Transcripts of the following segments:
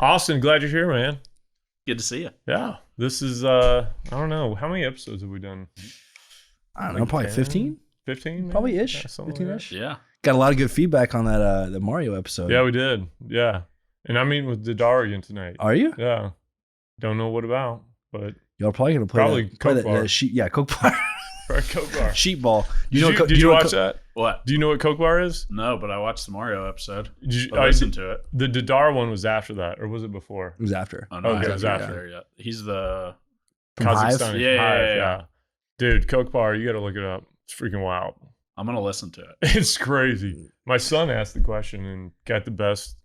Austin, glad you're here, man. Good to see you. Yeah. This is, I don't know. How many episodes have we done? I don't know, probably 15? 15? Probably ish. Yeah, 15-ish. Yeah. Got a lot of good feedback on that the Mario episode. Yeah, we did. Yeah. And I'm meeting with Dadar again tonight. Are you? Yeah. Don't know what about, but Y'all probably going to play that sheep. Yeah, Coke bar. right, Coke Bar. Sheep ball. Did you watch that? What? Do you know what Coke Bar is? No, but I watched the Mario episode. I I listened to it. The Dadar one was after that, or was it before? It was after. Oh, no, Okay, I it was haven't after. got there yet. He's the... From Hive? Kazakhstan. Yeah. Dude, Coke Bar, you got to look it up. It's freaking wild. I'm going to listen to it. It's crazy. My son asked the question and got the best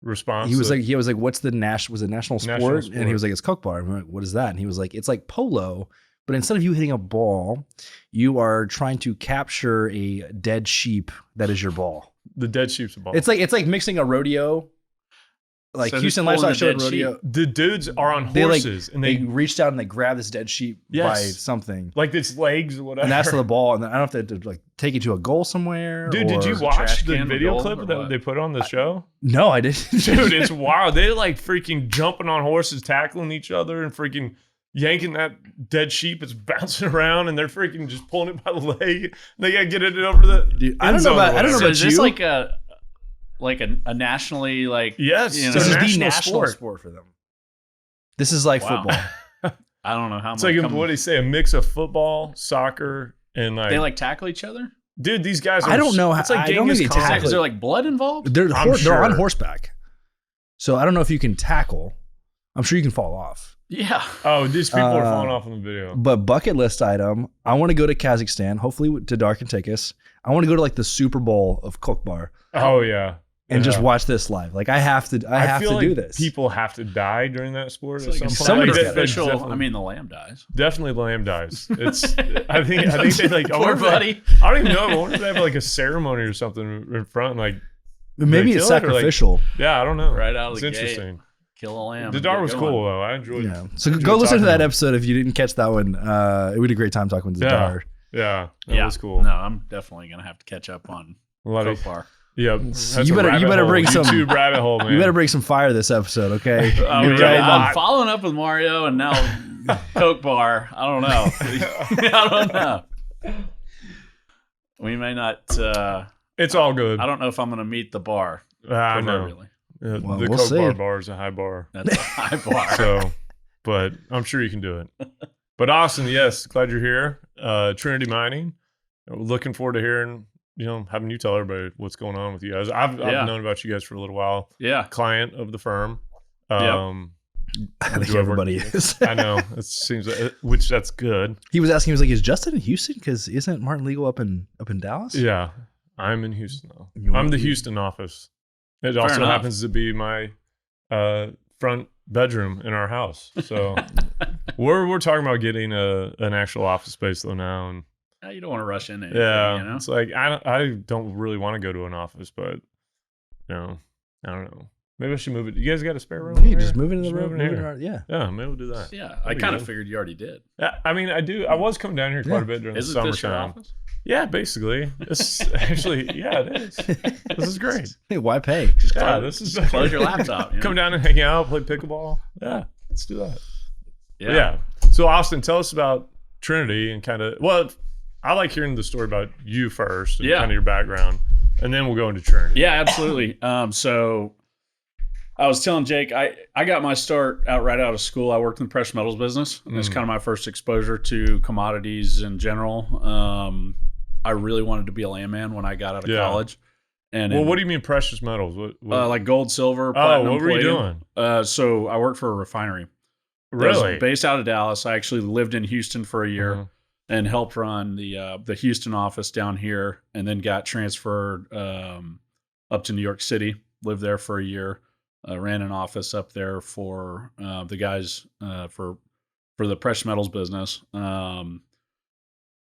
response. He was like, what's the national sport? And he was like, it's Coke Bar. I'm like, what is that? And he was like, it's like polo, but instead of you hitting a ball, you are trying to capture a dead sheep that is your ball. The dead sheep's a ball. It's like mixing a rodeo, like So Houston who's Livestock pulling Show the and dead rodeo. The dudes are on They horses and They they reach down and they grab this dead sheep by Yes. something. like its legs or whatever. And that's the ball. And then I don't know if they like take you to a goal somewhere. Dude, did or- you watch trash the can video goal clip or that what? they put on the show? No, I didn't. Dude, it's wild. They're like freaking jumping on horses, tackling each other, and freaking yanking that dead sheep. It's bouncing around, and they're freaking just pulling it by the leg. They gotta get it over the. Dude, I end don't know zone or about- I don't know whatever. So about is this you? like a nationally like... Yes, You know, This is it's a the national national sport. sport for them. This is like Wow. football. I don't know how It's much... like what do you say? A mix of football, soccer, and like. They like tackle each other? dude, these guys. I don't know how- It's like I don't Genghis think they Khan. tackle Is there like blood involved? They're I'm they're on sure. horseback. So I don't know if you can tackle. I'm sure you can fall off. Yeah. Oh, these people are falling off in the video. But bucket list item, I want to go to Kazakhstan. Hopefully Dadar can take us. I want to go to like the Super Bowl of Coke Bar Oh yeah. and just Yeah. watch this live. Like I have to feel do like this. People have to die during that sport It's at like some some point. of Like, the official... definitely- I mean, the lamb dies. Definitely lamb dies. It's. I think they like. I Poor wonder if they- buddy. I don't even know. I wonder if they have like a ceremony or something in front. Like, Maybe they it's kill it or, like- sacrificial. yeah, I don't know. Right out of it's the gate. interesting. Kill a lamb. The and Dadar get was going. cool though. I enjoyed. Yeah. So enjoyed go listen to talking that to him. episode if you didn't catch that one. We had a great time talking with Yeah. Dadar. Yeah, that was cool. No, I'm definitely gonna have to catch up on A lot Coke of. Bar. Yeah, So you better bring some- YouTube rabbit hole, man. You better bring some fire this episode, okay? Oh, You're yeah. right. I'm following up with Mario and now Coke Bar. I don't know. I don't know. We may not. It's all good. I don't know if I'm going to meet the bar. I know. proverbially. Yeah, Well, the we'll Coke see. bar is a high bar. That's a high bar. So, but I'm sure you can do it. But Austin, yes, glad you're here. Trinity Mining. Looking forward to hearing, having you tell everybody what's going on with you guys. I've known about you guys for a little while. Yeah. Client of the firm. I think do I work everybody with you? is. I know. It seems which that's good. He was asking, he was like, is Justin in Houston? Because isn't Martin legal up in Dallas? Yeah. I'm in Houston now. You want- I'm the Houston office. It also enough. happens to be my front bedroom in our house. So we're talking about getting an actual office space though now, and You don't want to rush into anything, yeah, you know? it's like I don't really want to go to an office, but I don't know. Maybe I should move it. You guys got a spare room? You over just here? move it in the Just room. move it Move it here. around, yeah. Yeah, maybe we'll do that. Yeah. That'd I be kind of good. figured you already did. Yeah, I mean, I do. I was coming down here quite Yeah. a bit during Isn't the this your summertime. office? Yeah, basically. It's actually, yeah, it is. This is great. Hey, why pay? Yeah, this is Close your laptop. You know? Come down and hang out, play pickleball. Yeah, let's do that. Yeah. Yeah. So Austin, tell us about Trinity and kind of. Well, I like hearing the story about you first, and Yeah. kind of your background, and then we'll go into Trinity. Yeah, absolutely. So I was telling Jake, I got my start right out of school. I worked in the precious metals business. It's kind of my first exposure to commodities in general. I really wanted to be a landman when I got out of Yeah. college. And Well, what do you mean precious metals? What like gold, silver, platinum, what were you palladium. doing? So I worked for a refinery. That Really? was based out of Dallas. I actually lived in Houston for a year. Mhm. And helped run the Houston office down here, and then got transferred up to New York City. Lived there for a year, ran an office up there for the guys for the precious metals business.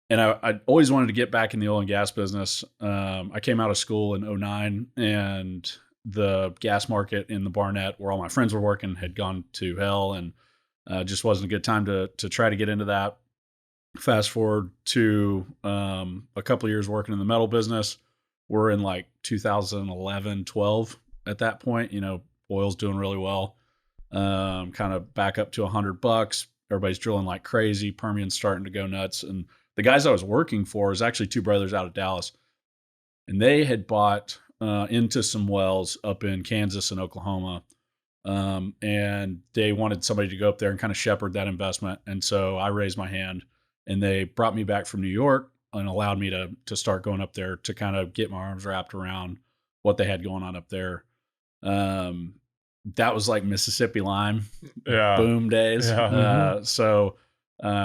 And I always wanted to get back in the oil and gas business. I came out of school in 2009, and the gas market in the Barnett, where all my friends were working, had gone to hell, and just wasn't a good time to try to get into that. Fast forward to a couple of years working in the metal business. We're in like 2011, 12 at that point. Oil's doing really well. Kind of back up to $100. Everybody's drilling like crazy. Permian's starting to go nuts. And the guys I was working for is actually two brothers out of Dallas. And they had bought into some wells up in Kansas and Oklahoma. And they wanted somebody to go up there and kind of shepherd that investment. And so I raised my hand, and they brought me back from New York and allowed me to start going up there to kind of get my arms wrapped around what they had going on up there. That was like Mississippi Lime boom days. Yeah. So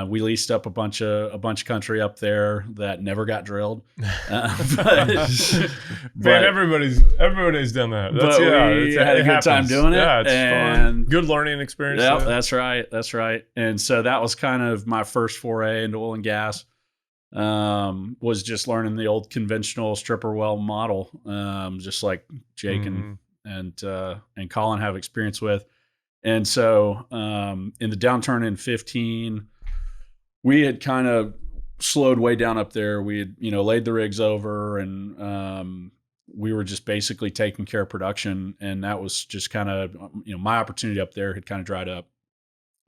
we leased up a bunch of country up there that never got drilled. Man, everybody's done that. We had a good time doing it. Yeah, it's fun. Good learning experience. Yeah, that's right. And so that was kind of my first foray into oil and gas. Was just learning the old conventional stripper well model, just like Jake and Colin have experience with. And so in the downturn in 2015, we had kind of slowed way down up there. We had, laid the rigs over, and we were just basically taking care of production. And that was just kind of, my opportunity up there had kind of dried up.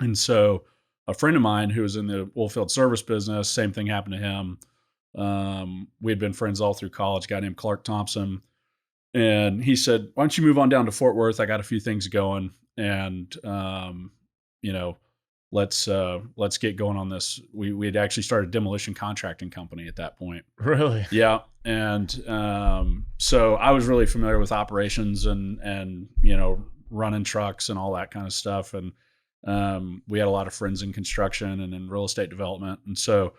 And so a friend of mine who was in the oilfield service business, same thing happened to him. We had been friends all through college, a guy named Clark Thompson. And he said, why don't you move on down to Fort Worth? I got a few things going, and, let's get going on this. We had actually started a demolition contracting company at that point. Really? Yeah. And, so I was really familiar with operations and, running trucks and all that kind of stuff. And, we had a lot of friends in construction and in real estate development. And so,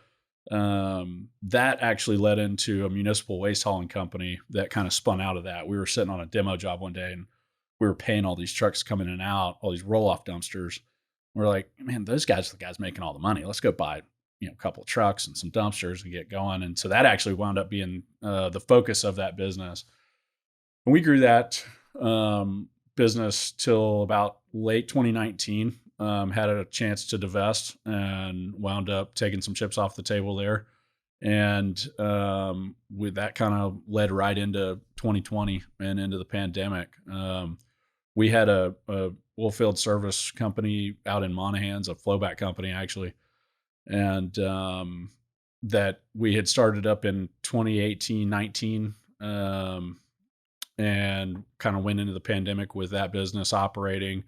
that actually led into a municipal waste hauling company that kind of spun out of that. We were sitting on a demo job one day, and we were paying all these trucks coming in and out, all these roll-off dumpsters. We're like, man, those guys are the guys making all the money. Let's go buy, a couple of trucks and some dumpsters and get going. And so that actually wound up being the focus of that business. And we grew that business till about late 2019. Had a chance to divest and wound up taking some chips off the table there. And with that kind of led right into 2020 and into the pandemic. We had a oilfield service company out in Monahans, a flowback company actually. And that we had started up in 2018, 19, and kind of went into the pandemic with that business operating.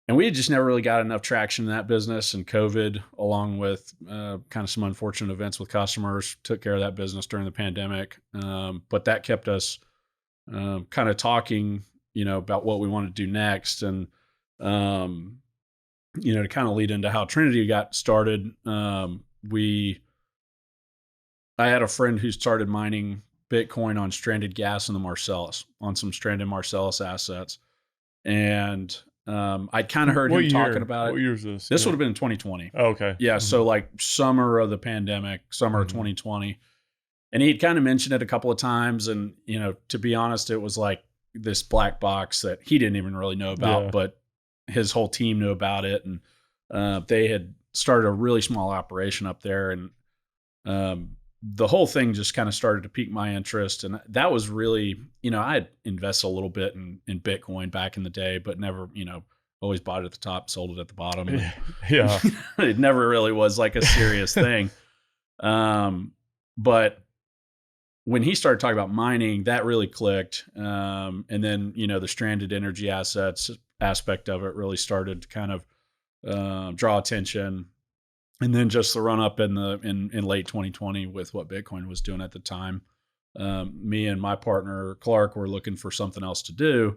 And we had just never really got enough traction in that business, and COVID, along with kind of some unfortunate events with customers, took care of that business during the pandemic. But that kept us kind of talking, about what we wanted to do next. And, to kind of lead into how Trinity got started, I had a friend who started mining Bitcoin on stranded gas in the Marcellus, on some stranded Marcellus assets. And I'd kind of heard him talking about it. What year is this? This would have been in 2020. Oh, okay. Yeah. Mm-hmm. So like summer of the pandemic, summer of 2020. And he'd kind of mentioned it a couple of times. And, to be honest, it was like this black box that he didn't even really know about, but his whole team knew about it. And they had started a really small operation up there. And the whole thing just kind of started to pique my interest. And that was really, I had invested a little bit in Bitcoin back in the day, but never, always bought it at the top, sold it at the bottom. Yeah. It never really was like a serious thing. But when he started talking about mining, that really clicked. And then, the stranded energy assets aspect of it really started to kind of draw attention. And then just the run up in late 2020 with what Bitcoin was doing at the time, me and my partner Clark were looking for something else to do,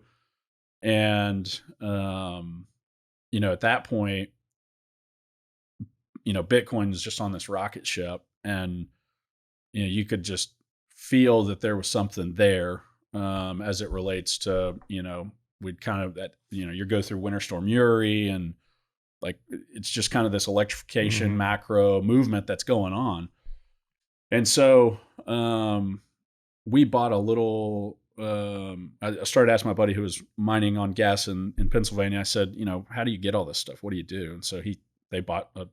and at that point, Bitcoin is just on this rocket ship, and you could just feel that there was something there as it relates to we'd kind of that you go through Winter Storm Uri, and like it's just kind of this electrification macro movement that's going on. And so we bought a little, I started asking my buddy who was mining on gas in Pennsylvania. I said, how do you get all this stuff? What do you do? And so they bought a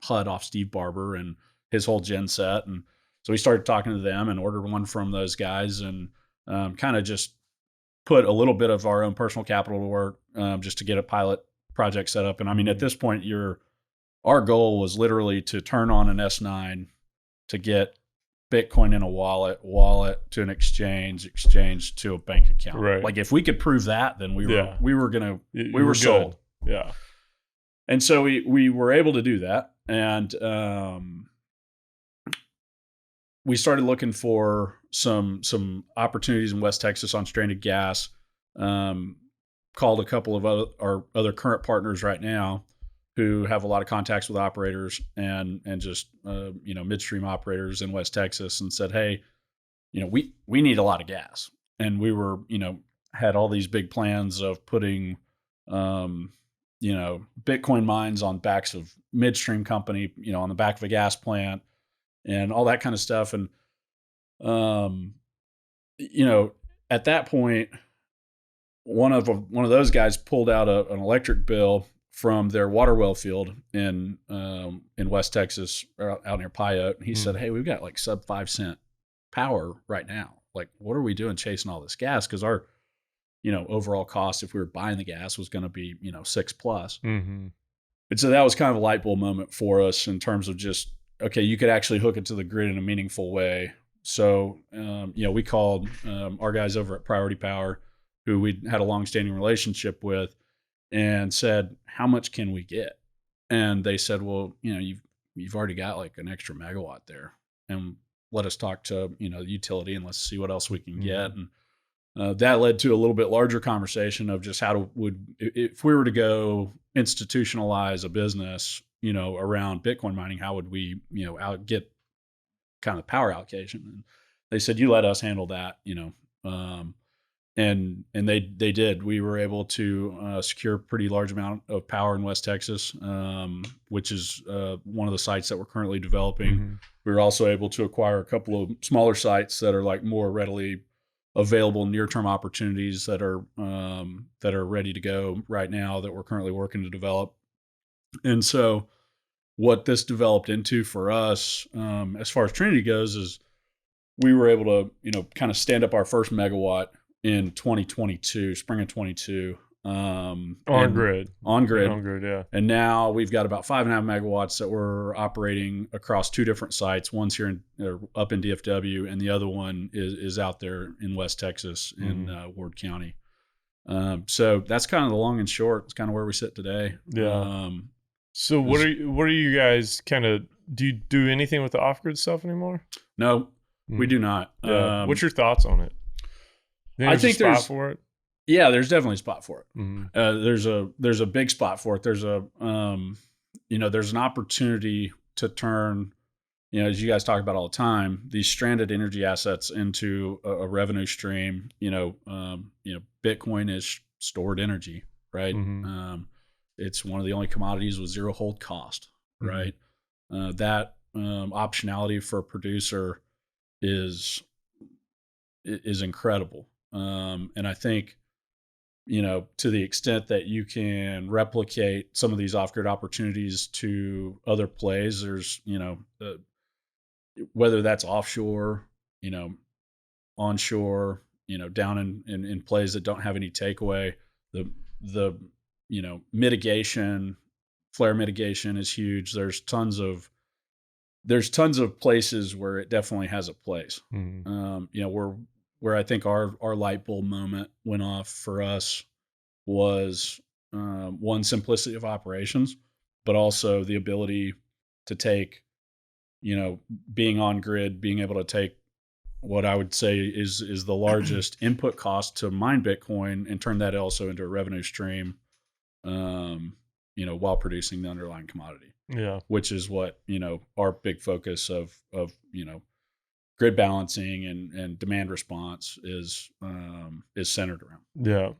HUD off Steve Barber and his whole gen set. And so we started talking to them and ordered one from those guys, and kind of just put a little bit of our own personal capital to work just to get a pilot project set up. And I mean, at this point, our goal was literally to turn on an S9 to get Bitcoin in a wallet to an exchange to a bank account. Right. Like if we could prove that, then we were sold. Yeah. And so we were able to do that. And we started looking for some opportunities in West Texas on stranded gas. Called a couple of our other current partners right now who have a lot of contacts with operators and just midstream operators in West Texas, and said, hey, we need a lot of gas. And we were had all these big plans of putting Bitcoin mines on backs of midstream company, on the back of a gas plant and all that kind of stuff. And, at that point, one of those guys pulled out an electric bill from their water well field in West Texas, out near Pyote. And he said, hey, we've got like sub 5 cent power right now. Like, what are we doing chasing all this gas? Because our overall cost, if we were buying the gas, was going to be, 6+. Mm-hmm. And so that was kind of a light bulb moment for us in terms of just, okay, you could actually hook it to the grid in a meaningful way. So, we called our guys over at Priority Power, who we had a longstanding relationship with, and said, how much can we get? And they said, well, you've already got like an extra megawatt there, and let us talk to, the utility and let's see what else we can get. And that led to a little bit larger conversation of just if we were to go institutionalize a business, around Bitcoin mining, how would we, get kind of power allocation? And they said, you let us handle that, and they did. We were able to secure a pretty large amount of power in West Texas, which is one of the sites that we're currently developing. Mm-hmm. We were also able to acquire a couple of smaller sites that are like more readily available near-term opportunities that are ready to go right now that we're currently working to develop. And so what this developed into for us, as far as Trinity goes, is we were able to, kind of stand up our first megawatt in 2022, spring of 22. On grid, yeah. And now we've got about 5.5 megawatts that we're operating across 2 different sites. One's here up in DFW, and the other one is out there in West Texas in Ward County. So that's kind of the long and short. It's kind of where we sit today. Yeah. So what are you guys kind of, do you do anything with the off-grid stuff anymore? No, we do not. Yeah. What's your thoughts on it? I think there's a spot for it. Yeah, there's definitely a spot for it. Mm-hmm. There's a big spot for it. There's there's an opportunity to turn, as you guys talk about all the time, these stranded energy assets into a revenue stream. Bitcoin is stored energy, right? Mm-hmm. It's one of the only commodities with zero hold cost, right? Mm-hmm. That optionality for a producer is incredible. And I think, to the extent that you can replicate some of these off-grid opportunities to other plays, there's, whether that's offshore, onshore, down in plays that don't have any takeaway, the mitigation, flare mitigation is huge. There's tons of places where it definitely has a place. Mm-hmm. Where I think our light bulb moment went off for us was one, simplicity of operations, but also the ability to take, being on grid, being able to take what I would say is the largest input cost to mine Bitcoin and turn that also into a revenue stream, while producing the underlying commodity. Yeah. Which is what, our big focus of grid balancing and demand response is centered around. Yeah.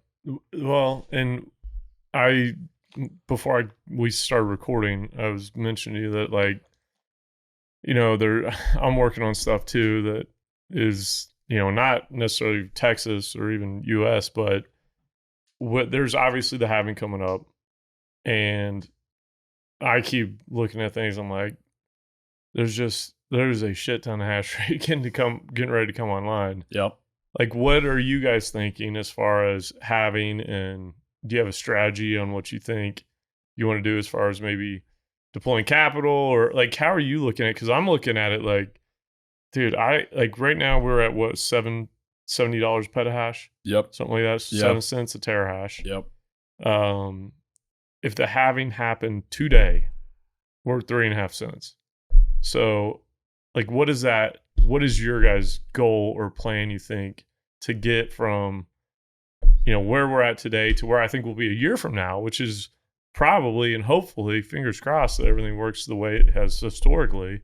Well, and before we started recording, I was mentioning to you that, like, I'm working on stuff too that is, not necessarily Texas or even US, but there's obviously the halving coming up, and I keep looking at things. I'm like, there's a shit ton of hash rate getting ready to come online. Yep. like, what are you guys thinking as far as having, and do you have a strategy on what you think you want to do as far as maybe deploying capital, or like, how are you looking at it? Because I'm looking at it like, dude, I like right now we're at what, $70 petahash? Yep. Something like that. 7 cents a terahash. Yep. If the halving happened today, we're 3.5 cents. So like, what is your guys' goal or plan, you think, to get from, where we're at today to where I think we'll be a year from now, which is probably, and hopefully, fingers crossed, that everything works the way it has historically,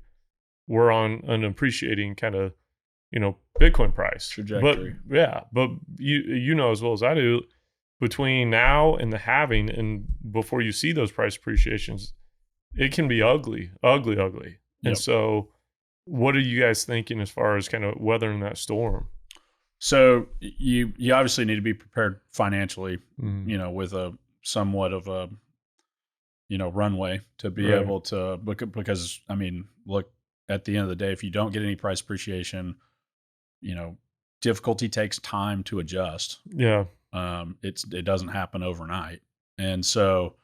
we're on an appreciating kind of, Bitcoin price trajectory. But you know as well as I do, between now and the halving and before you see those price appreciations, it can be ugly. And so what are you guys thinking as far as kind of weathering that storm? So you obviously need to be prepared financially, with a somewhat of a, runway to be able to, because I mean, look, at the end of the day, if you don't get any price appreciation, difficulty takes time to adjust. Yeah. It doesn't happen overnight. And so,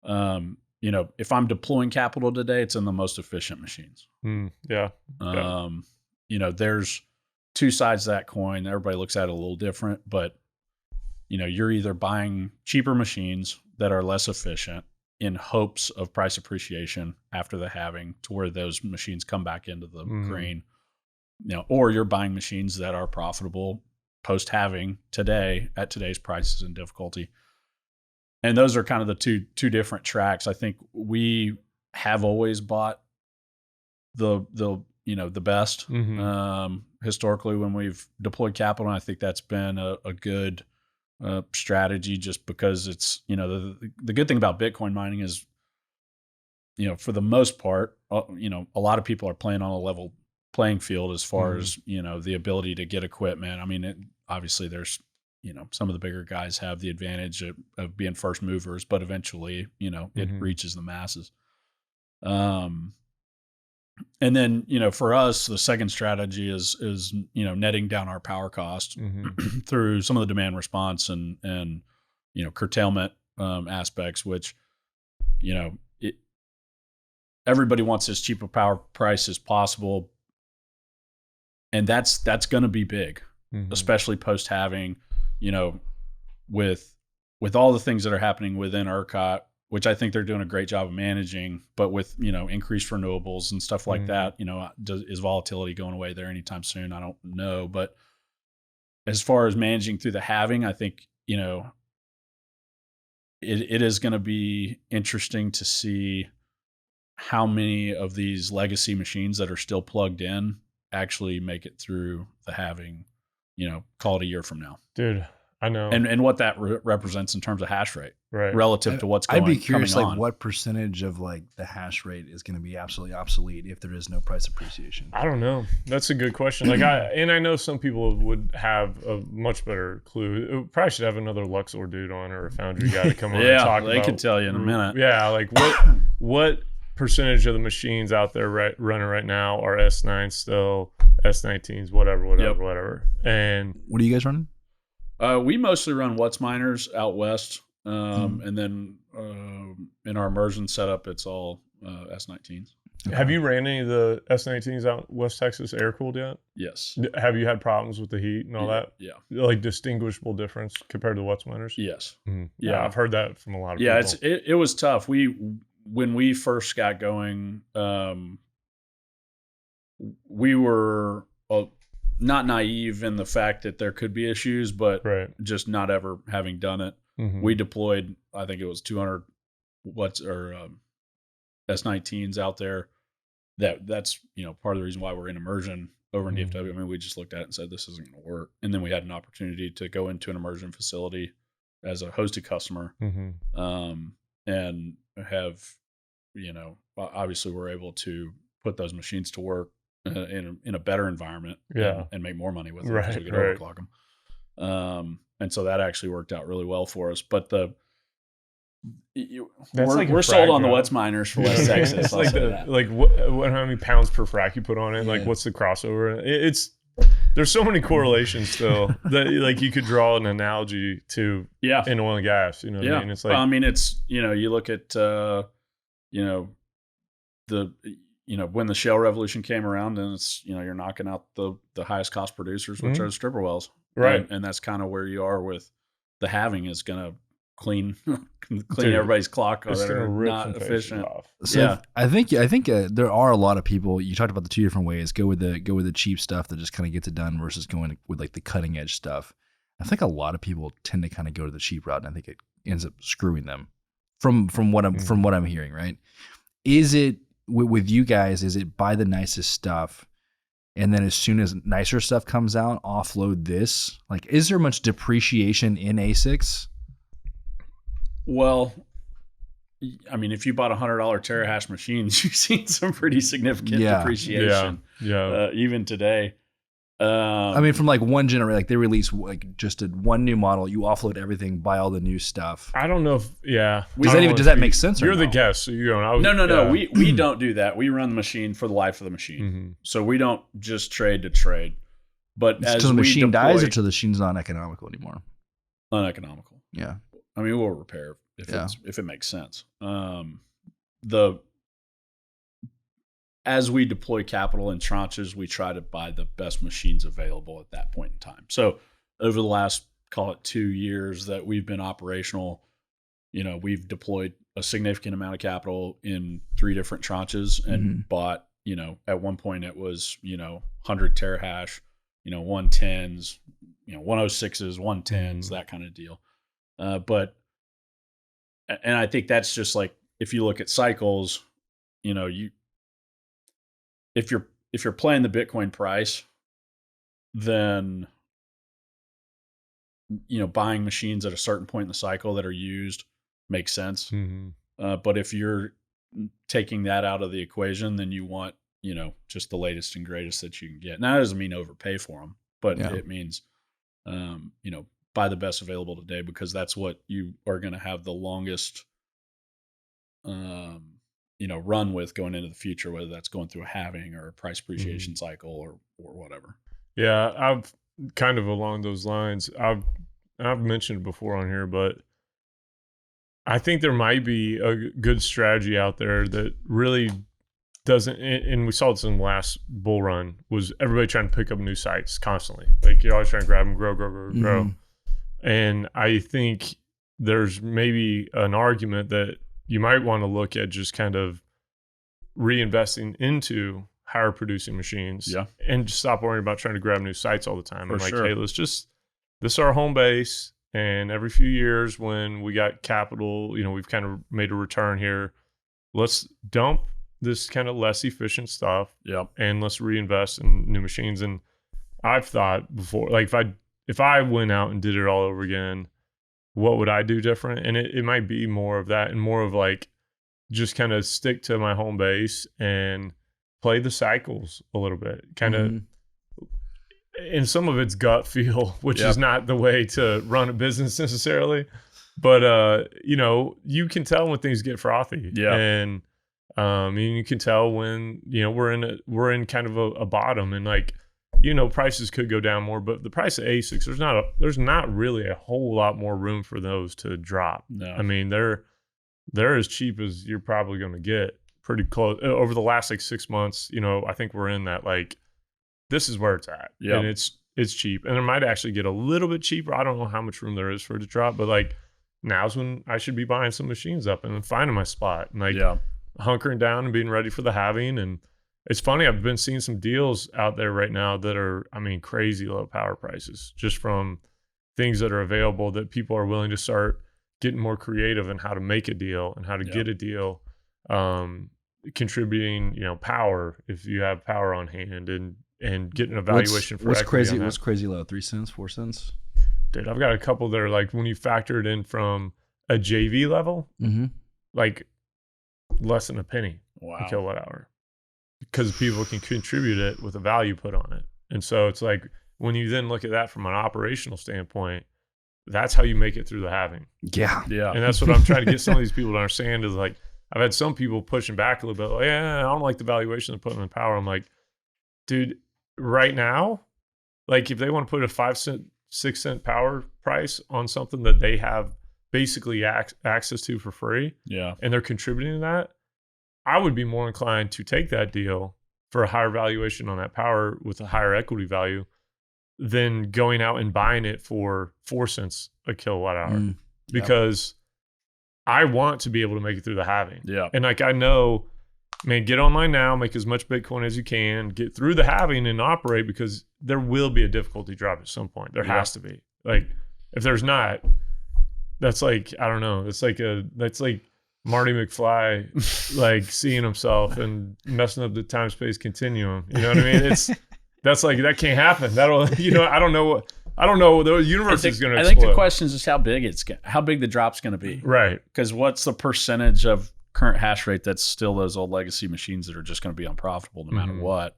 if I'm deploying capital today, it's in the most efficient machines. Yeah. There's two sides to that coin. Everybody looks at it a little different, but you're either buying cheaper machines that are less efficient in hopes of price appreciation after the halving to where those machines come back into the green, or you're buying machines that are profitable post halving today at today's prices and difficulty. And those are kind of the two different tracks. I think we have always bought the best historically when we've deployed capital. And I think that's been a good strategy, just because it's, the good thing about Bitcoin mining is, for the most part, a lot of people are playing on a level playing field as far as, the ability to get equipment. I mean, obviously there's, some of the bigger guys have the advantage of being first movers, but eventually, it reaches the masses. And then, for us, the second strategy is netting down our power cost through some of the demand response and curtailment aspects, which, everybody wants as cheap a power price as possible. And that's going to be big, especially post halving, with all the things that are happening within ERCOT, which I think they're doing a great job of managing, but with, increased renewables and stuff like that, is volatility going away there anytime soon? I don't know. But as far as managing through the halving, I think, it is going to be interesting to see how many of these legacy machines that are still plugged in actually make it through the halving, call it a year from now. Dude, I know. And what that represents in terms of hash rate, relative to what's going on. I'd be curious, like, what percentage of like the hash rate is going to be absolutely obsolete if there is no price appreciation? I don't know. That's a good question. Like, I know some people would have a much better clue. Probably should have another Luxor dude on, or a Foundry guy to come on and talk about. They could tell you in a minute. Yeah, like what percentage of the machines out there running right now are S9 still, S19s, whatever. And what are you guys running? We mostly run What's miners out west, and then in our immersion setup, it's all S19s. Okay. Have you ran any of the S19s out West Texas air cooled yet? Yes. Have you had problems with the heat and all that? Yeah. Like distinguishable difference compared to What's miners? Yes. Yeah, I've heard that from a lot of people. Yeah, it was tough. When we first got going, we were not naive in the fact that there could be issues, but just not ever having done it. We deployed, I think it was 200 S19s out there. That's part of the reason why we're in immersion over in DFW. I mean, we just looked at it and said, this isn't going to work. And then we had an opportunity to go into an immersion facility as a hosted customer, and have, obviously we're able to put those machines to work in a better environment, and make more money with them, because we could overclock them. And so that actually worked out really well for us. But we're sold on the What's miners for West Texas. It's like how many pounds per frac you put on it, like what's the crossover? there's so many correlations still that like you could draw an analogy to in oil and gas. You know what I mean? It's like, well, I mean, it's, you look at, when the shale revolution came around, and it's, you're knocking out the highest cost producers, which are the stripper wells. Right. And that's kind of where you are with the halving is going to clean everybody's clock that are not efficient. So I think there are a lot of people. You talked about the two different ways: go with the cheap stuff that just kind of gets it done, versus going with like the cutting edge stuff. I think a lot of people tend to kind of go to the cheap route, and I think it ends up screwing them. From what I'm hearing, right? Is it with you guys? Is it buy the nicest stuff, and then as soon as nicer stuff comes out, offload this? Like, is there much depreciation in ASICs? Well, I mean, if you bought $100 terahash machines, you've seen some pretty significant depreciation. Yeah. Even today. I mean, from like one generation, like they release like just one new model, you offload everything, buy all the new stuff. I don't know if does that make sense? You're the guest, so you don't. No. We don't do that. We run the machine for the life of the machine, so we don't just trade to trade. But as the machine dies, or till the machine's not economical anymore. Uneconomical. Yeah. I mean, we'll repair if it makes sense. As we deploy capital in tranches, we try to buy the best machines available at that point in time. So over the last, call it 2 years that we've been operational, we've deployed a significant amount of capital in 3 different tranches and bought, at one point it was, 100 terahash, 110s, 106s, 110s, that kind of deal. And I think that's just like, if you look at cycles, if you're playing the Bitcoin price, then, buying machines at a certain point in the cycle that are used makes sense. But if you're taking that out of the equation, then you want, just the latest and greatest that you can get. Now, that doesn't mean overpay for them, but it means, buy the best available today, because that's what you are going to have the longest, run with going into the future, whether that's going through a halving or a price appreciation cycle or whatever. Yeah, I've kind of along those lines. I've mentioned it before on here, but I think there might be a good strategy out there that really doesn't, and we saw this in the last bull run, was everybody trying to pick up new sites constantly. Like, you're always trying to grab them, grow. And I think there's maybe an argument that you might want to look at just kind of reinvesting into higher producing machines and just stop worrying about trying to grab new sites all the time. And hey, this is our home base. And every few years when we got capital, we've kind of made a return here. Let's dump this kind of less efficient stuff and let's reinvest in new machines. And I've thought before, like if I went out and did it all over again, what would I do different? And it might be more of that, and more of like just kind of stick to my home base and play the cycles a little bit. Kind of, and some of it's gut feel, which is not the way to run a business necessarily. But you can tell when things get frothy. Yeah. And you can tell when, we're in kind of a bottom, and like, prices could go down more, but the price of ASICs, there's not really a whole lot more room for those to drop. No. I mean, they're as cheap as you're probably going to get, pretty close over the last like 6 months. I think we're in that, like, this is where it's at. Yeah. And it's cheap, and it might actually get a little bit cheaper. I don't know how much room there is for it to drop, but like, now's when I should be buying some machines up and then finding my spot and like hunkering down and being ready for the halving. And it's funny, I've been seeing some deals out there right now that are, crazy low power prices, just from things that are available, that people are willing to start getting more creative in how to make a deal and how to get a deal, contributing, power if you have power on hand, and getting an evaluation for what's crazy. What's crazy low? 3 cents, 4 cents? Dude, I've got a couple that are like, when you factor it in from a JV level, like less than a penny a kilowatt hour, because people can contribute it with a value put on it. And so it's like, when you then look at that from an operational standpoint, that's how you make it through the halving. Yeah. And that's what I'm trying to get some of these people to understand, is like, I've had some people pushing back a little bit, like, I don't like the valuation of putting in power. I'm like, dude, right now, Like if they want to put a 5 cent, 6 cent power price on something that they have basically access to for free, and they're contributing to that, I would be more inclined to take that deal for a higher valuation on that power with a higher equity value than going out and buying it for 4 cents a kilowatt hour, because I want to be able to make it through the halving. Yeah. And like, I know, man, get online now, make as much Bitcoin as you can, get through the halving and operate, because there will be a difficulty drop at some point. There has to be. Like, if there's not, that's like, I don't know. That's like Marty McFly, like seeing himself and messing up the time-space continuum. You know what I mean? That's like, that can't happen. That'll, I don't know. The universe is going to explode. I think the question is just how big the drop's going to be. Right. Because what's the percentage of current hash rate that's still those old legacy machines that are just going to be unprofitable no matter what?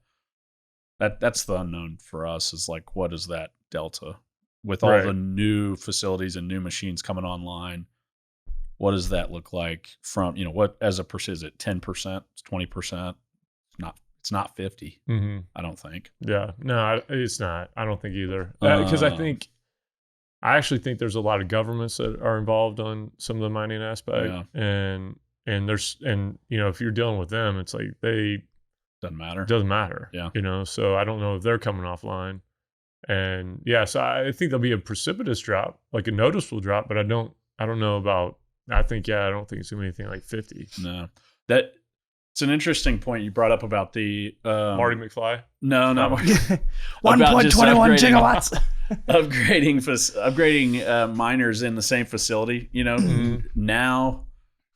That's the unknown for us, is like, what is that delta with all the new facilities and new machines coming online? What does that look like from, what as a percent? Is it 10%, 20%? It's not 50. I don't think. Yeah, no, it's not. I don't think either. Because I actually think there's a lot of governments that are involved on some of the mining aspect, and if you're dealing with them, it's like doesn't matter. Yeah, so I don't know if they're coming offline, and so I think there'll be a precipitous drop, like a noticeable drop, but I don't know about. I don't think it's gonna be anything like 50. No, it's an interesting point you brought up about the Marty McFly. No, not 1.21 gigawatts. upgrading miners in the same facility. Now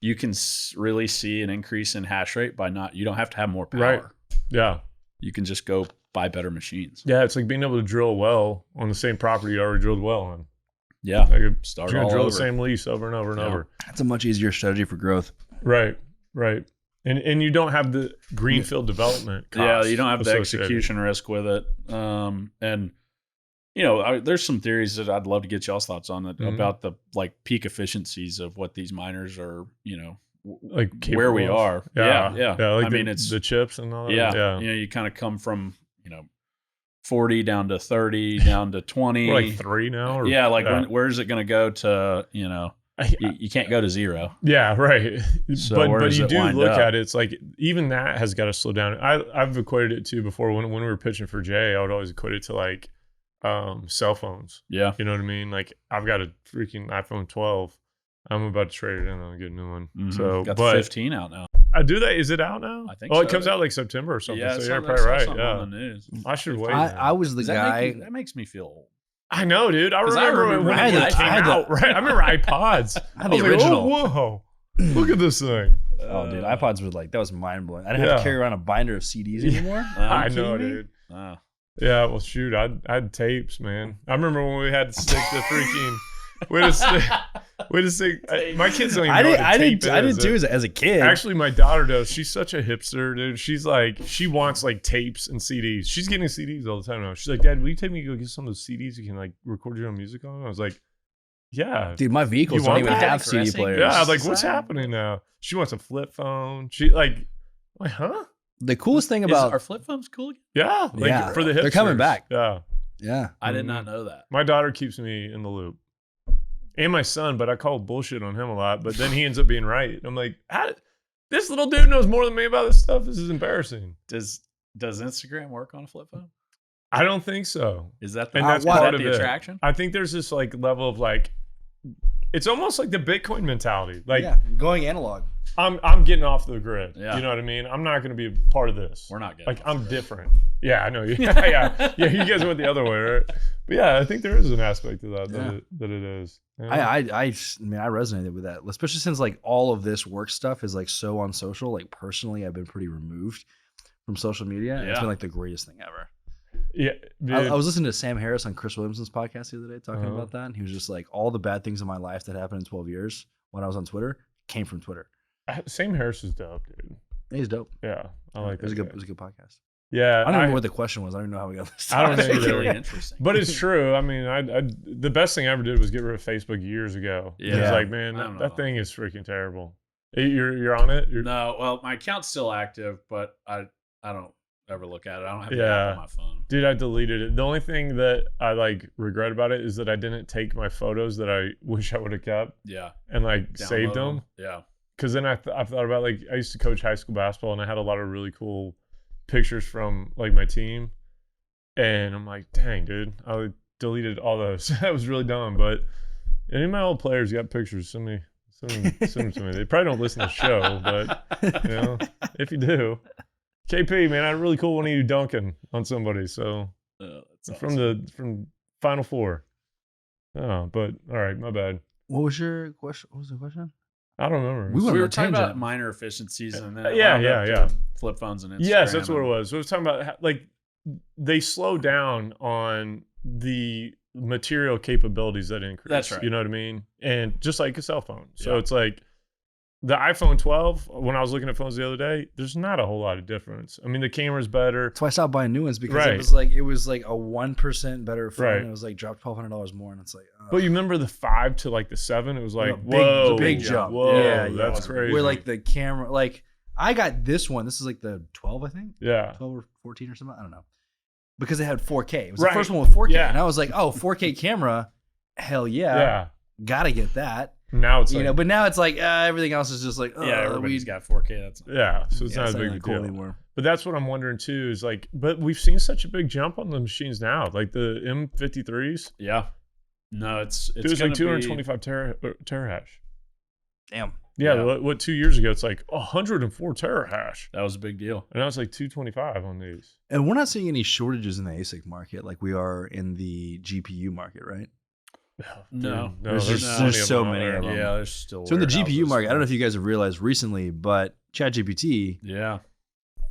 you can really see an increase in hash rate you don't have to have more power. Right. Yeah. You can just go buy better machines. Yeah, it's like being able to drill a well on the same property you already drilled a well on. Yeah. Like start you're all gonna drill over. the same lease over and over and over. That's a much easier strategy for growth. Right. And you don't have the greenfield development costs. You don't have the execution risk with it. And there's some theories that I'd love to get y'all's thoughts on about the like peak efficiencies of what these miners are, like where we are. Yeah. Like it's the chips and all that. Yeah. You kind of come from 40 down to 30 down to 20. We're like 3 now. Where's it going to go to? You can't go to 0. Yeah, right. So but you do look at it. It's like even that has got to slow down. I've equated it to before when we were pitching for Jay. I would always equate it to like cell phones. Yeah, you know what I mean. Like I've got a freaking iPhone 12. I'm about to trade it in and get a new one. So got the 15 out now. I do that. Is it out now? I think. It comes out like September or something. Yeah, so you're probably right. Yeah. On the news. I should wait. I was the guy. That makes me feel old. I know, dude. I remember when it came out. Right. I remember iPods. I had the original. Like, whoa, look at this thing. Oh, dude, iPods were like, that was mind blowing. I didn't have to carry around a binder of CDs anymore. I know, dude. Yeah, well, shoot, I had tapes, man. I remember when we had to stick the freaking. We had to stick. My kids don't even know what a tape is. I did too as a kid. Actually, my daughter does. She's such a hipster, dude. She's like, she wants like tapes and CDs. She's getting CDs all the time now. She's like, Dad, will you take me to go get some of those CDs you can like record your own music on? I was like, yeah. Dude, my vehicles don't even have CD players. Yeah, I was like, what's happening now? She wants a flip phone. She like, huh? The coolest thing about are flip phones cool again? Yeah, like for the hipsters. They're coming back. Yeah. I did not know that. My daughter keeps me in the loop. And my son, but I call bullshit on him a lot. But then he ends up being right. I'm like, this little dude knows more than me about this stuff. This is embarrassing. Does Instagram work on a flip phone? I don't think so. Is that that's part of the attraction? I think there's this like level of like, it's almost like the Bitcoin mentality. Like going analog. I'm getting off the grid. Yeah. You know what I mean? I'm not going to be a part of this. We're not getting like I'm different. Yeah, I know. Yeah. You guys went the other way, right? But yeah, I think there is an aspect to that that it is. Yeah. I resonated with that, especially since like all of this work stuff is like so on social. Like personally, I've been pretty removed from social media. Yeah. It's been like the greatest thing ever. Yeah, I was listening to Sam Harris on Chris Williamson's podcast the other day talking about that, and he was just like, all the bad things in my life that happened in 12 years when I was on Twitter came from Twitter. Sam Harris is dope, dude. He's dope. Yeah, I like that. It was a good podcast. Yeah, I don't remember what the question was. I don't even know how we got this. I don't know either. Really interesting, but it's true. I mean, the best thing I ever did was get rid of Facebook years ago. Yeah, it's like, man, that thing is freaking terrible. You're on it? No, well, my account's still active, but I don't ever look at it. I don't have the app on my phone. Dude, I deleted it. The only thing that I like regret about it is that I didn't take my photos that I wish I would have kept. Yeah. And like Download saved them. Yeah. Because then I've thought about, like, I used to coach high school basketball and I had a lot of really cool pictures from like my team. And I'm like, dang, dude, I deleted all those. That was really dumb. But any of my old players got pictures. Send them to me. They probably don't listen to the show, but you know, if you do, KP, man, I had a really cool one of you dunking on somebody. So that's from Final Four. Oh, but all right, my bad. What was your question? What was the question? I don't remember. We were talking about minor efficiencies and then yeah. flip phones and Instagram. Yes, that's what it was. So I was talking about how, like, they slow down on the material capabilities that increase. That's right. You know what I mean? And just like a cell phone. So it's like the iPhone 12, when I was looking at phones the other day, there's not a whole lot of difference. I mean, the camera's better. That's why I stopped buying new ones, because it was like a 1% better phone. Right. It was like dropped $1,200 more, and it's like. But you remember the 5 to like the 7? It was like, big jump. Whoa, Yeah, that's crazy. Where like the camera, like I got this one. This is like the 12, I think. Yeah. 12 or 14 or something. I don't know. Because it had 4K. It was right. the first one with 4K. Yeah. And I was like, oh, 4K camera. Hell yeah. Yeah. Gotta get that. Now it's but now it's like everything else is just like, everybody's got 4K. That's so it's not a big cool deal anymore. But that's what I'm wondering too. Is like, but we've seen such a big jump on the machines now, like the M53s. Yeah, no, it's like 225 terahash. Damn. Yeah, what 2 years ago it's like 104 terahash. That was a big deal. And now it's like 225 on these. And we're not seeing any shortages in the ASIC market like we are in the GPU market, right? No, there's so many of them. Yeah, there's still. So in the GPU market, I don't know if you guys have realized recently, but ChatGPT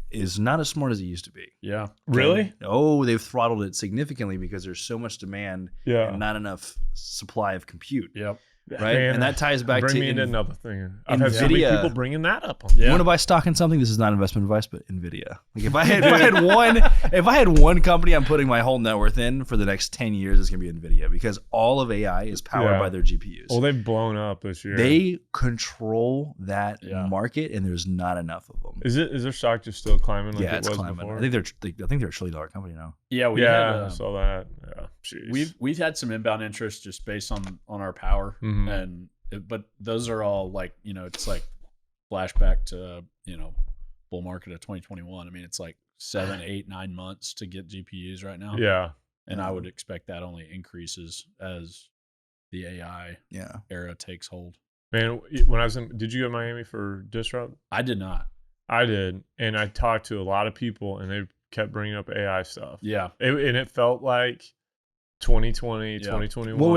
is not as smart as it used to be. Yeah. Really? Oh, they've throttled it significantly because there's so much demand and not enough supply of compute. Yep. Right, Man, and that ties back bring to me into another thing. I've NVIDIA. had so many people bringing that up. You want to buy stock in something? This is not investment advice, but NVIDIA. Like if I had one company I'm putting my whole net worth in for the next 10 years, it's gonna be NVIDIA, because all of AI is powered by their GPUs. Well, they've blown up this year. They control that market, and there's not enough of them. Is their stock just still climbing? Like it's climbing. Before? I think they're $1 trillion company now. Yeah, I saw that. Yeah, jeez. We've had some inbound interest just based on our power and. But those are all like, it's like flashback to, bull market of 2021. I mean, it's like 7, 8, 9 months to get GPUs right now. Yeah. And I would expect that only increases as the AI era takes hold. Man, when I was did you go to Miami for Disrupt? I did not. I did. And I talked to a lot of people and they kept bringing up AI stuff. Yeah. And it felt like 2020, 2021. What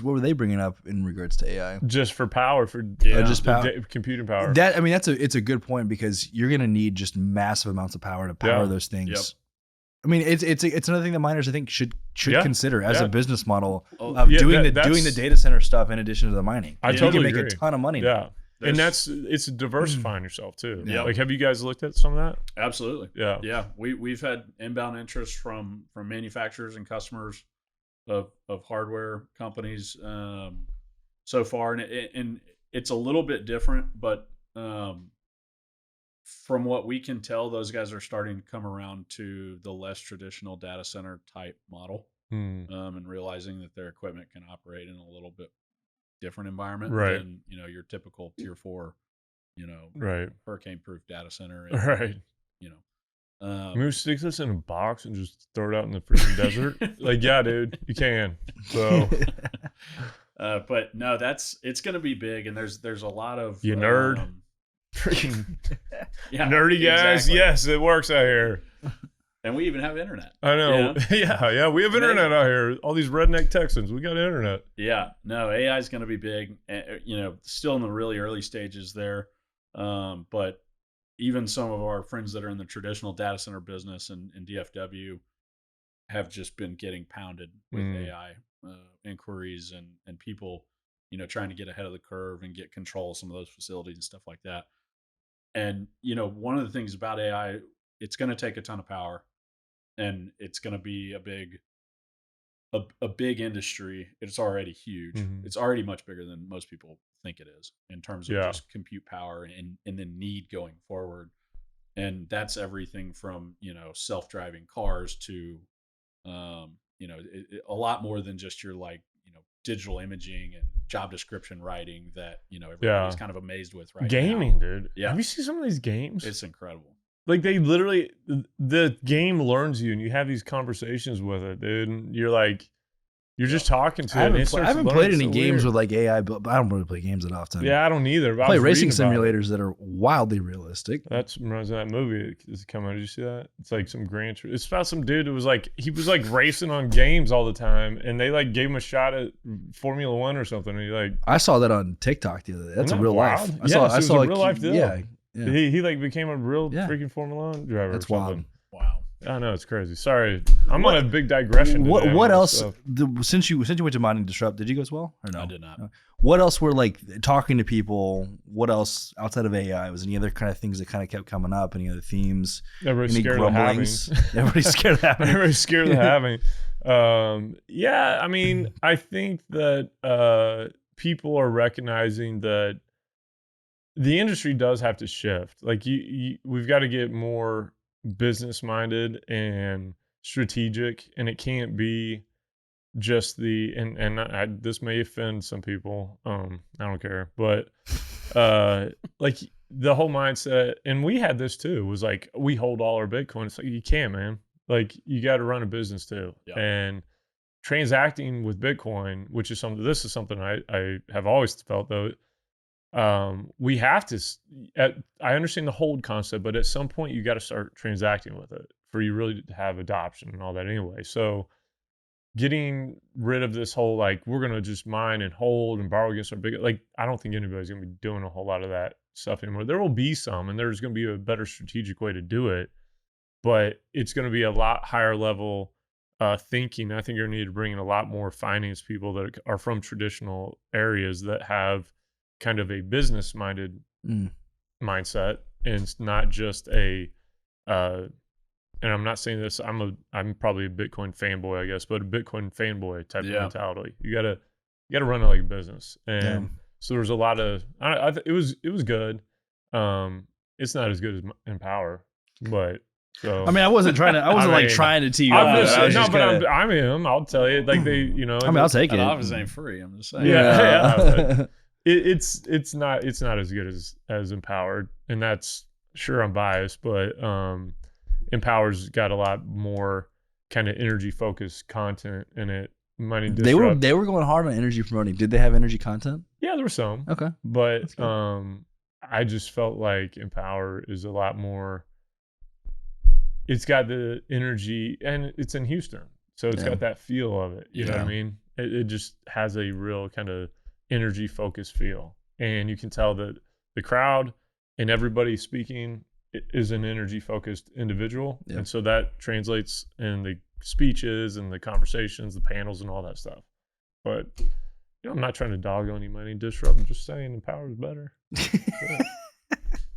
were they bringing up in regards to AI? Just for power, just power, computing power. It's a good point, because you're going to need just massive amounts of power to power those things. Yep. I mean, it's another thing that miners, I think, should consider as a business model of doing the data center stuff in addition to the mining. I totally make agree. a ton of money. Yeah. And it's diversifying yourself too. Yeah. Like, have you guys looked at some of that? Absolutely. Yeah. Yeah. We've had inbound interest from manufacturers and customers of hardware companies so far, and it's a little bit different, but from what we can tell, those guys are starting to come around to the less traditional data center type model, and realizing that their equipment can operate in a little bit different environment than your typical tier 4 hurricane proof data center, and, Maybe stick this in a box and just throw it out in the freaking desert. Like, yeah, dude, you can. So, but no, it's going to be big, and there's a lot of nerd, freaking nerdy guys. Exactly. Yes, it works out here. And we even have internet. I know. Yeah, we have internet out here. All these redneck Texans, we got internet. Yeah, no, AI is going to be big. Still in the really early stages there, but. Even some of our friends that are in the traditional data center business and DFW have just been getting pounded with AI inquiries and people, trying to get ahead of the curve and get control of some of those facilities and stuff like that. And, one of the things about AI, it's going to take a ton of power, and it's going to be a big industry. It's already huge. It's already much bigger than most people think it is in terms of just compute power and the need going forward. And that's everything from, self-driving cars to, a lot more than just your digital imaging and job description writing that, everybody's kind of amazed with right gaming, now. Dude. Yeah. Have you seen some of these games? It's incredible. Like they literally, the game learns you and you have these conversations with it, dude. And you're like, you're just talking to it. I haven't played any games with like AI, but I don't really play games that often. Yeah, I don't either. I play racing simulators that are wildly realistic. That's reminds me of that movie that's coming out. Did you see that? It's like some Grand. It's about some dude who was like, he was like racing on games all the time, and they like gave him a shot at Formula One or something. And he like, I saw that on TikTok the other day. That's a real life. I saw a real life deal. Yeah. He like became a real freaking Formula One driver. That's wild. Wow. I know, it's crazy. Sorry, I'm on a big digression. What else? Since you went to Mining Disrupt, did you go as well or no? I did not. No. What else were like talking to people? What else outside of AI was any other kind of things that kind of kept coming up? Any other themes? Everybody's any scared grumblings? of having. Everybody's scared of having. Everybody's scared of having. Yeah, I mean, I think that people are recognizing that the industry does have to shift. Like we've got to get more business minded and strategic, and it can't be just this may offend some people. I don't care, but like the whole mindset, and we had this too, was like we hold all our Bitcoin. It's like you can't, man. Like you got to run a business too, and transacting with Bitcoin, which is something. This is something I have always felt though. We have to, I understand the hold concept, but at some point you got to start transacting with it for you really to have adoption and all that anyway. So getting rid of this whole, like, we're going to just mine and hold and borrow against our big, like, I don't think anybody's going to be doing a whole lot of that stuff anymore. There will be some, and there's going to be a better strategic way to do it, but it's going to be a lot higher level thinking. I think you're going to need to bring in a lot more finance people that are from traditional areas that have kind of a business-minded mindset, and it's not just a and I'm not saying this, I'm probably a Bitcoin fanboy, I guess, but a Bitcoin fanboy type of mentality. You gotta run it like a business, and so there was a lot of it was good. It's not as good as Empower, but so I mean, I wasn't trying to tee you up. I'm him. I'll tell you, like they, I mean, I'll take it. Office ain't free. I'm just saying. Yeah. It's not as good as Empowered, and that's, sure, I'm biased, but Empower's got a lot more kind of energy focused content in it. Mining Disrupt, they were going hard on energy promoting. Did they have energy content? Yeah, there was some. Okay, but I just felt like Empower is a lot more. It's got the energy, and it's in Houston, so it's got that feel of it. You know what I mean? It just has a real kind of energy focused feel, and you can tell that the crowd and everybody speaking is an energy focused individual, and so that translates in the speeches and the conversations, the panels, and all that stuff. But I'm not trying to dog on you, Mining Disrupt. I'm just saying Empower is better.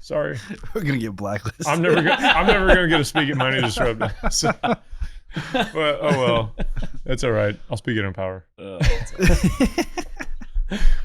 Sorry, we're gonna get blacklisted. I'm never gonna get a speak at Mining Disrupt. So, but oh well, that's all right. I'll speak at Empower.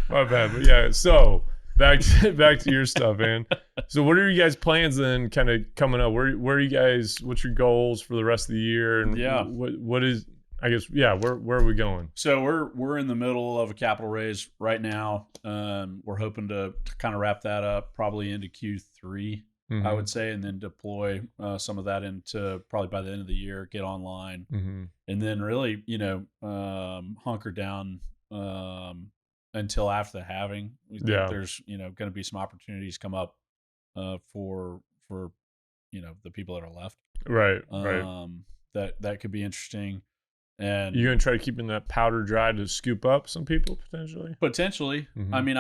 My bad, but yeah. So back to your stuff, man. So what are you guys' plans then, kind of coming up? Where are you guys? What's your goals for the rest of the year? And what is? I guess Where are we going? So we're in the middle of a capital raise right now. We're hoping to kind of wrap that up probably into Q3, I would say, and then deploy some of that into probably by the end of the year, get online, and then really hunker down until after the halving. We think there's going to be some opportunities come up for the people that are left. Right. That could be interesting. And you're going to try to keep in that powder dry to scoop up some people potentially. I mean,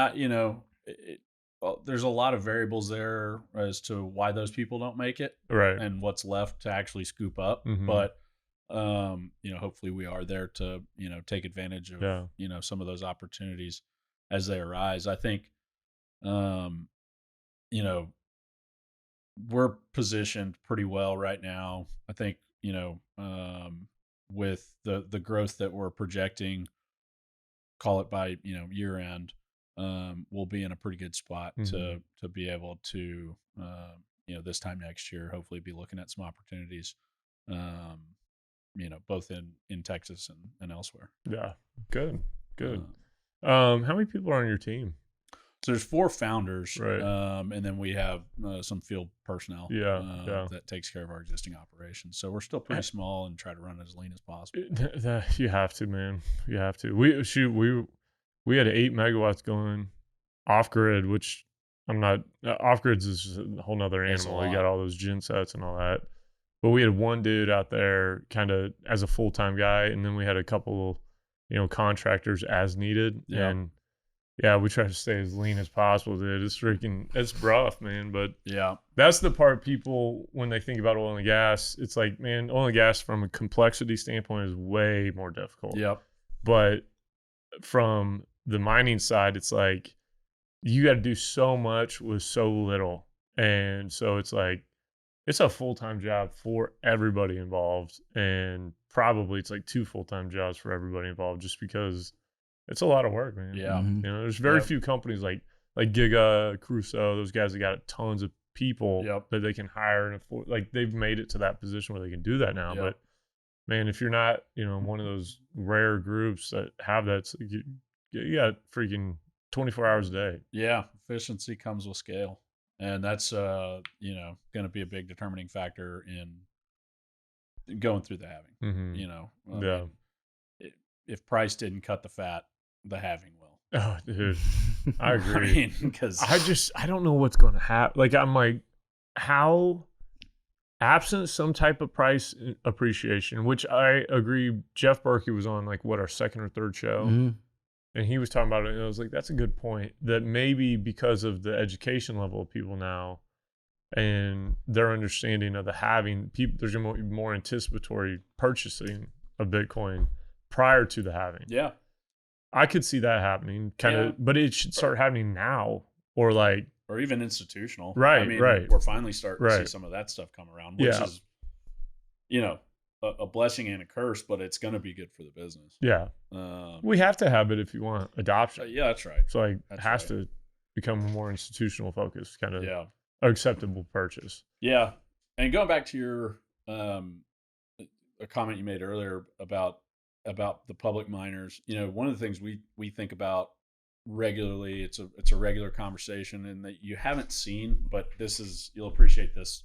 there's a lot of variables there as to why those people don't make it, right? And what's left to actually scoop up. But hopefully we are there to take advantage of some of those opportunities as they arise. I think we're positioned pretty well right now. I think with the growth that we're projecting, call it by year end, we'll be in a pretty good spot to be able to this time next year, hopefully be looking at some opportunities, both in Texas and elsewhere. Yeah. Good. How many people are on your team? So there's 4 founders, right? And then we have some field personnel, that takes care of our existing operations. So we're still pretty small and try to run as lean as possible. You have to, man. You have to. We had 8 megawatts going off grid, which I'm not. Off grids is a whole nother animal. You got all those gen sets and all that. But we had one dude out there kind of as a full time guy, and then we had a couple, contractors as needed, and. Yeah, we try to stay as lean as possible, dude. It's rough, man. But yeah, that's the part people, when they think about oil and gas, it's like, man, oil and gas from a complexity standpoint is way more difficult. Yep. But from the mining side, it's like you got to do so much with so little. And so it's like, it's a full-time job for everybody involved. And probably it's like 2 full-time jobs for everybody involved, just because it's a lot of work, man. Yeah. There's very few companies like Giga, Crusoe, those guys that got tons of people that they can hire and afford. Like, they've made it to that position where they can do that now. But man, if you're not, one of those rare groups that have that, you got freaking 24 hours a day. Yeah. Efficiency comes with scale. And that's, going to be a big determining factor in going through the halving. Mm-hmm. If price didn't cut the fat, the halving will. Oh, dude, I agree. Because I don't know what's going to happen. Like, I'm like, how, absent some type of price appreciation, which I agree. Jeff Berkey was on our second or third show, and he was talking about it. And I was like, that's a good point. That maybe because of the education level of people now, and their understanding of the halving, there's going to be more anticipatory purchasing of Bitcoin prior to the halving. Yeah. I could see that happening but it should start happening now, or even institutional. Right. We're finally starting to see some of that stuff come around, which is, a blessing and a curse, but it's going to be good for the business. Yeah. We have to have it if you want adoption. Yeah, that's right. So it has to become a more institutional focused kind of acceptable purchase. Yeah. And going back to your, a comment you made earlier about the public miners, one of the things we think about regularly, it's a regular conversation, and that you haven't seen, but you'll appreciate this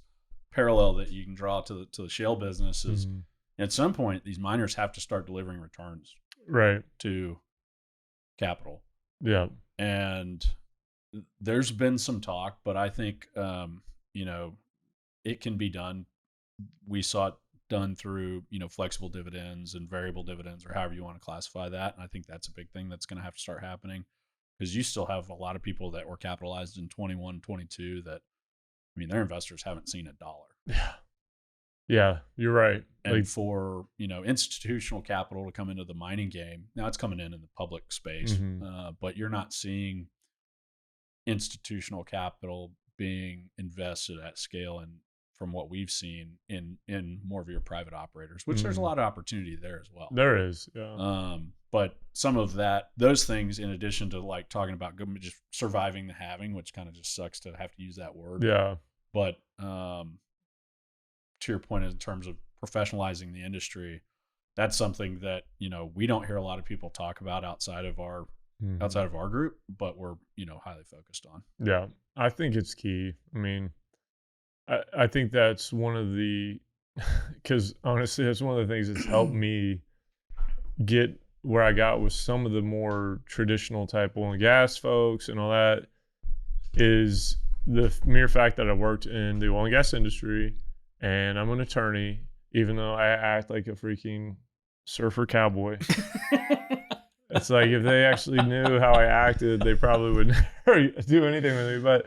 parallel that you can draw to the shale business is at some point these miners have to start delivering returns to capital. Yeah. And there's been some talk, but I think it can be done. We saw it done through, flexible dividends and variable dividends, or however you want to classify that. And I think that's a big thing that's going to have to start happening, because you still have a lot of people that were capitalized in 21, 22 that, their investors haven't seen $1. Yeah. Yeah, you're right. And for, institutional capital to come into the mining game, now it's coming in the public space, but you're not seeing institutional capital being invested at scale, and from what we've seen in more of your private operators, which there's a lot of opportunity there as well. There is, yeah. But some of those things, in addition to talking about just surviving the halving, which kind of just sucks to have to use that word. Yeah. But to your point, in terms of professionalizing the industry, that's something that, we don't hear a lot of people talk about outside of our group, but we're, highly focused on. Yeah. I think it's key. I think that's one of because honestly, that's one of the things that's helped me get where I got with some of the more traditional type oil and gas folks and all that, is the mere fact that I worked in the oil and gas industry, and I'm an attorney, even though I act like a freaking surfer cowboy. It's like, if they actually knew how I acted, they probably would never do anything with me.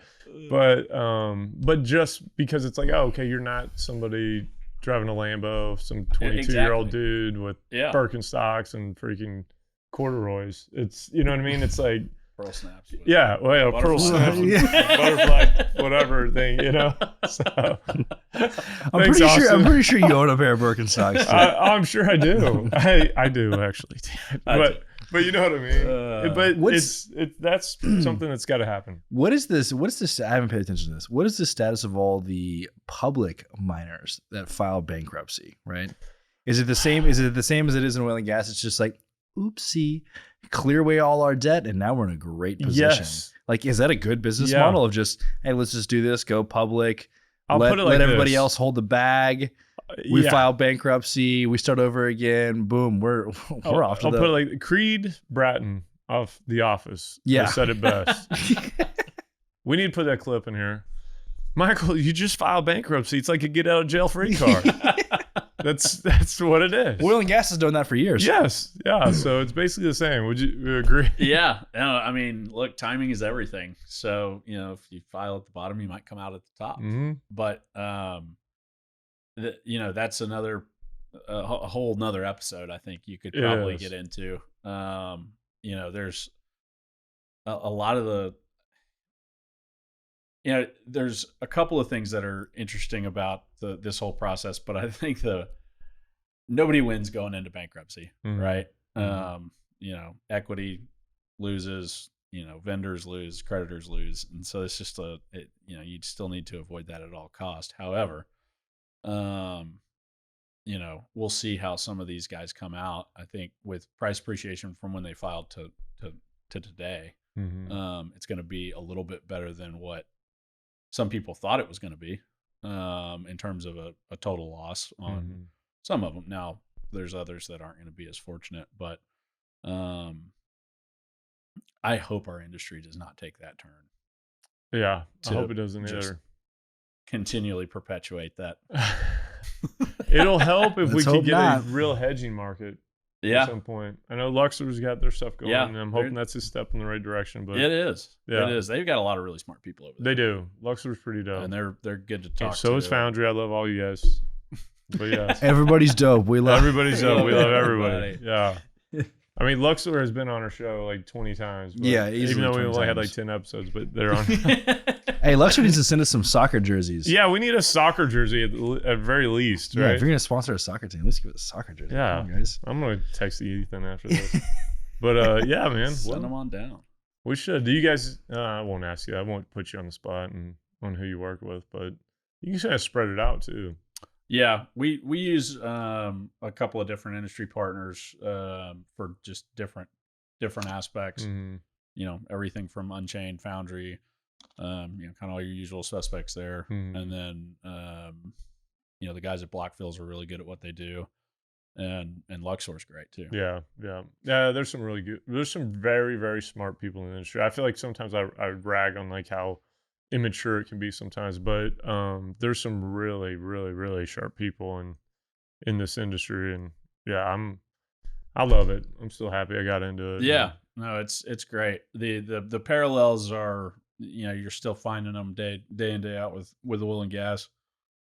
But just because it's like, oh, okay, you're not somebody driving a Lambo, some 22-year-old dude with Birkenstocks and freaking corduroys. It's, you know what I mean? It's like pearl snaps. Yeah, well, yeah, pearl snaps, butterfly, whatever thing, So I'm pretty sure you own a pair of Birkenstocks. I'm sure I do. I do actually, But you know what I mean. But that's something that's got to happen. What is this? I haven't paid attention to this. What is the status of all the public miners that filed bankruptcy? Right? Is it the same? Is it the same as it is in oil and gas? It's just like, oopsie, clear away all our debt, and now we're in a great position. Yes. Like, is that a good business model of just, hey, let's just do this, go public, let everybody else hold the bag. We file bankruptcy. We start over again. Boom. We're off to I'll put it like Creed Bratton of The Office. Yeah. Said it best. We need to put that clip in here. Michael, you just filed bankruptcy. It's like a get out of jail free card. That's what it is. Oil and gas has done that for years. Yes. Yeah. So it's basically the same. Would you agree? Yeah. No, I mean, look, timing is everything. So, if you file at the bottom, you might come out at the top. Mm-hmm. But, that's a whole nother episode. I think you could probably get into. There's a lot of the. There's a couple of things that are interesting about this whole process, but I think nobody wins going into bankruptcy, right? Mm-hmm. Equity loses, vendors lose, creditors lose, and so it's just you still need to avoid that at all cost. However, we'll see how some of these guys come out. I think with price appreciation from when they filed to today, it's going to be a little bit better than what some people thought it was going to be, in terms of a total loss on some of them. Now, there's others that aren't going to be as fortunate, but I hope our industry does not take that turn. Yeah, I hope it doesn't either. Continually perpetuate that. It'll help if we can get a real hedging market. Yeah. At some point. I know Luxor's got their stuff going, and I'm hoping that's a step in the right direction. But it is. Yeah. It is. They've got a lot of really smart people over there. They do. Luxor's pretty dope. And they're good to talk to. So is Foundry. I love all you guys. But yeah. Everybody's dope. We love everybody's dope. We love everybody. Yeah. I mean, Luxor has been on our show like 20 times. Yeah, even though we only had like 10 episodes, but they're on. Hey, Luxor needs to send us some soccer jerseys. Yeah, we need a soccer jersey at very least, right? Yeah, if you're going to sponsor a soccer team, let's give it a soccer jersey. Yeah. Come on, guys. I'm going to text Ethan after this. But yeah, man. Send them on down. We should. Do you guys, I won't ask you. I won't put you on the spot and on who you work with, but you can kind of spread it out too. Yeah, we use a couple of different industry partners for just different aspects. Everything from Unchained, Foundry, kind of all your usual suspects there, and then the guys at Blockfills are really good at what they do, and Luxor's great too. Yeah. There's some really good. There's some very, very smart people in the industry. I feel like sometimes I brag on like how immature it can be sometimes, but there's some really, really, really sharp people in this industry, and yeah, I love it. I'm still happy I got into it. Yeah, no, it's great. The parallels are, you're still finding them day in, day out with oil and gas,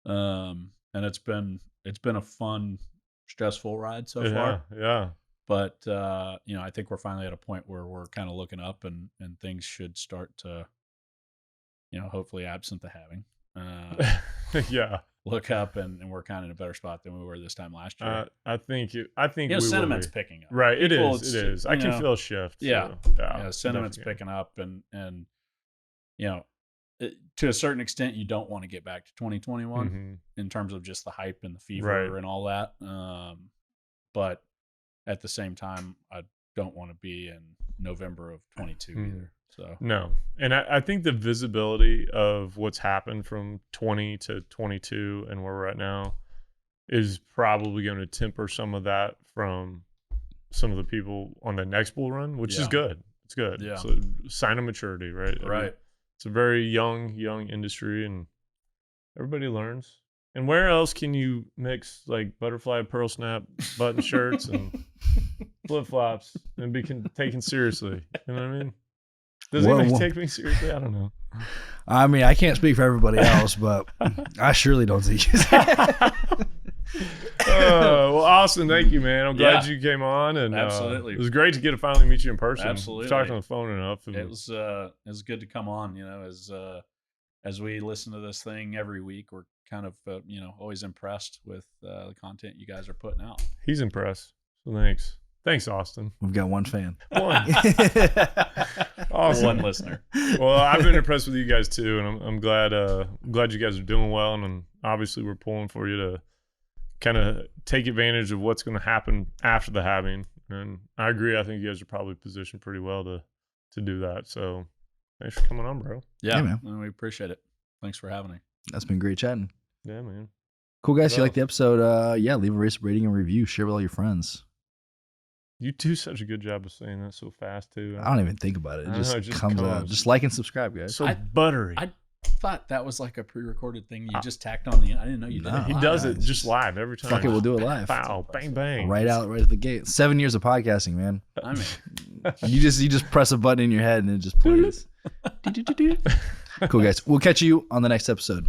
and it's been a fun, stressful ride so far. Yeah. But I think we're finally at a point where we're kind of looking up, and things should start to, hopefully absent the having, look up, and we're kind of in a better spot than we were this time last year. I think sentiment's picking up. Right. People, it is. I can feel a shift. Yeah. So, sentiment's picking up, and to a certain extent, you don't want to get back to 2021 in terms of just the hype and the fever and all that. But at the same time, I don't want to be in November of 22 either. So no, and I think the visibility of what's happened from 20 to 22 and where we're at now is probably going to temper some of that from some of the people on the next bull run, which is good. It's good. Yeah. So sign of maturity, right? Right. It's a very young industry, and everybody learns. And where else can you mix like butterfly pearl snap button shirts and flip flops and be taken seriously? You know what I mean? Does anybody take me seriously? I don't know. I mean, I can't speak for everybody else, but I surely don't take you. Well, Austin, thank you, man. I'm glad you came on, and absolutely, it was great to finally meet you in person. Absolutely, we've talked on the phone enough. And it was good to come on. As we listen to this thing every week, we're kind of always impressed with the content you guys are putting out. He's impressed, so thanks. Thanks, Austin. We've got one fan. One. Awesome. One listener. Well, I've been impressed with you guys too, and I'm glad you guys are doing well, and obviously we're pulling for you to kind of take advantage of what's going to happen after the halving. And I agree. I think you guys are probably positioned pretty well to do that. So thanks for coming on, bro. Yeah, man. We appreciate it. Thanks for having me. That's been great chatting. Yeah, man. Cool, guys. If you like the episode, leave a rating and review. Share with all your friends. You do such a good job of saying that so fast too. I don't even think about it. It just comes out. Just like and subscribe, guys. So buttery. I thought that was like a pre-recorded thing you just tacked on the end. I didn't know you did it. He does it just live every time. Fuck it, we'll do it live. Pow, bang, bang. Right at the gate. 7 years of podcasting, man. I mean, you just press a button in your head and it just plays. Cool, guys. We'll catch you on the next episode.